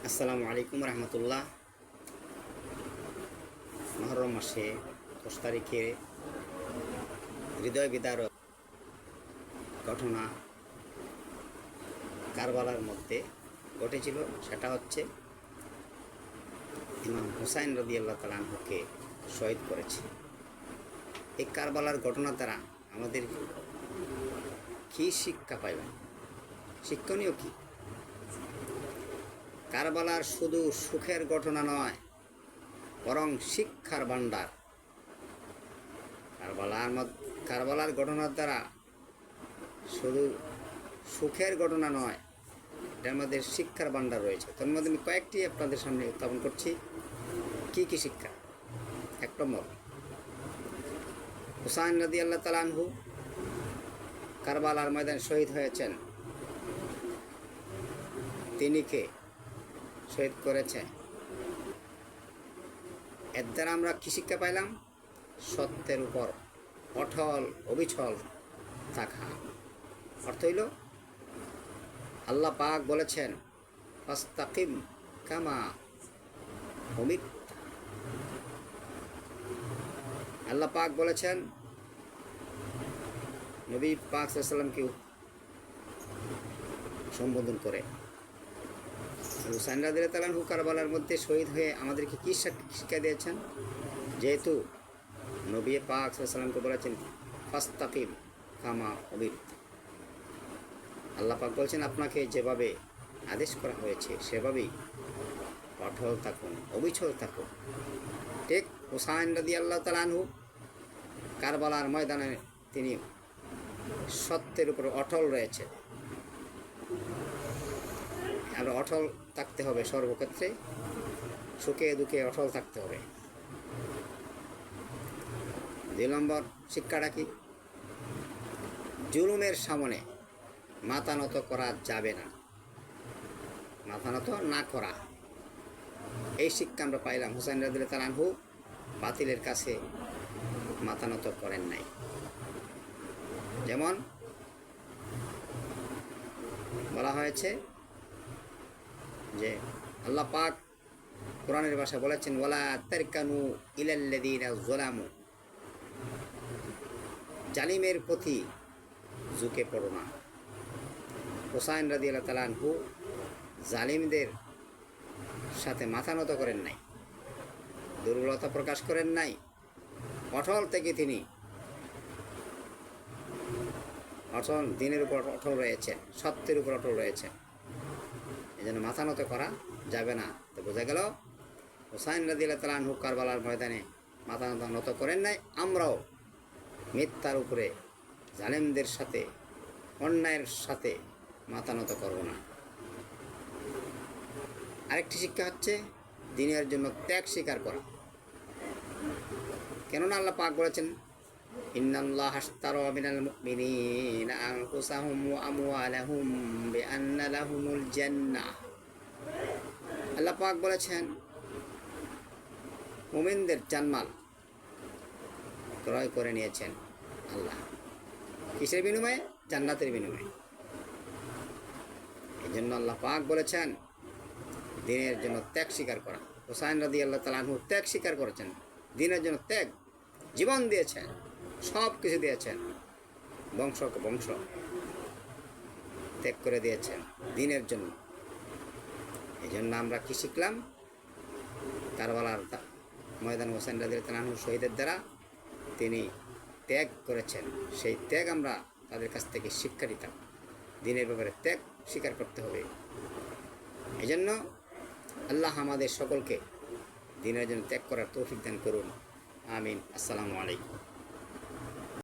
আসসালামু আলাইকুম রহমতুল্লাহ। মহরম মাসে 10 তারিখে হৃদয় বিদারক ঘটনা কারবালার মধ্যে ঘটেছিল। সেটা হচ্ছে ইমাম হুসাইন রাদিয়াল্লাহু তাআলা আনহুকে শহীদ করেছে। এই কারবালার ঘটনা দ্বারা আমাদের কী শিক্ষা পাইলাম? শিক্ষণীয় কি? কারবালার শুধু সুখের ঘটনা নয়, বরং শিক্ষার ভাণ্ডার। কারবালার ঘটনার দ্বারা শুধু সুখের ঘটনা নয়, এটার মধ্যে শিক্ষার ভাণ্ডার রয়েছে। তার মধ্যে আমি কয়েকটি আপনাদের সামনে উত্থাপন করছি। কি কি শিক্ষা? 1 নম্বর, হুসাইন রাদিয়াল্লাহু তাআলা আনহু কারবালার ময়দানে শহীদ হয়েছেন। তিনি কে শহীদ করেছে? এর দ্বারা আমরা কী শিক্ষা পাইলাম? সত্যের উপর অটল অবিচল থাকা। অর্থ হইল, আল্লাহ পাক বলেছেন ফাস্তাকিম কামা উমিরত। আল্লাহ পাক বলেছেন নবী পাক সাল্লাল্লাহু আলাইহি ওয়াসাল্লামকে সম্বোধন করে। হুসাইন রাদিয়াল্লাহু তাআলা আনহু কারবালার মধ্যে শহীদ হয়ে আমাদেরকে কী শিক্ষা দিয়েছেন? যেহেতু নবী পাক সাল্লাল্লাহু আলাইহি ওয়াসাল্লামকে বলেছেন ফাস্তাকিম কামা উমিরত। আল্লাহ পাক বলছেন আপনাকে যেভাবে আদেশ করা হয়েছে সেভাবেই অটল থাকুন, অবিচল থাকুন। ঠিক হুসাইন রাদিয়াল্লাহু তাআলা আনহু কারবালার ময়দানে তিনি সত্যের উপর অটল রয়েছে। আমরা অটল থাকতে হবে সর্বক্ষেত্রে, সুখে দুঃখে অটল থাকতে হবে। 2 নম্বর শিক্ষাটা কি? জুলুমের সামনে মাথা নত করা যাবে না, মাথা নত না করা। এই শিক্ষা আমরা পাইলাম। হুসাইন রাদিয়াল্লাহু তাআলা আনহু বাতিলের কাছে মাথা নত করেন নাই। যেমন বলা হয়েছে যে আল্লাহ পাক কোরআনের ভাষায় বলেছেন ওয়ালা তারকানু ইলাল্লাযীনা যালামু, জালিমের প্রতি ঝুঁকে পড়ো না। হুসাইন রাদিয়াল্লাহু তাআলা আনহু জালিমদের সাথে মাথা নত করেন নাই, দুর্বলতা প্রকাশ করেন নাই। অটল থেকে তিনি অটল দিনের উপর অটল রয়েছেন, সত্যের উপর অটল রয়েছেন। এই জন্য মাথা নত করা যাবে না। তো বোঝা গেল হুসাইন রাদিয়াল্লাহু তাআলা আনহু কারবালার ময়দানে মাথা নত করেন নাই। আমরাও মিথ্যার উপরে, জালেমদের সাথে, অন্যায়ের সাথে মাথা নত করব না। আরেকটি শিক্ষা হচ্ছে দিনের জন্য ত্যাগ স্বীকার করা। কেননা আল্লাহ পাক বলেছেন ইন্নাল্লাহা আশতারা মিনাল মুমিনিনা আনফুসাহুম ওয়া আমওয়ালাহুম বিআন্না লাহুমুল জান্নাহ। আল্লাহ পাক বলেছেন মুমিনদের জানমাল ক্রয় করে নিয়েছেন আল্লাহ। কিসের বিনিময়ে? জান্নাতের বিনিময়ে। এই জন্য আল্লাহ পাক বলেছেন দিনের জন্য ত্যাগ স্বীকার করা। হুসাইন রাদিয়াল্লাহু তাআলা আনহু ত্যাগ স্বীকার করেছেন, দিনের জন্য ত্যাগ, জীবন দিয়েছেন, সব কিছু দিয়েছেন, বংশ ত্যাগ করে দিয়েছেন দিনের জন্য। এই জন্য আমরা কি শিখলাম? কারবালার ময়দান হুসাইন রাদিয়াল্লাহু তাআলা আনহু শহীদের দ্বারা তিনি ত্যাগ করেছেন। সেই ত্যাগ আমরা তাদের কাছ থেকে শিক্ষা নিতাম। দিনের ব্যাপারে ত্যাগ স্বীকার করতে হবে। এই জন্য আল্লাহ আমাদের সকলকে দিনের জন্য ত্যাগ করার তৌফিক দান করুন। আমিন। আসসালামু আলাইকুম।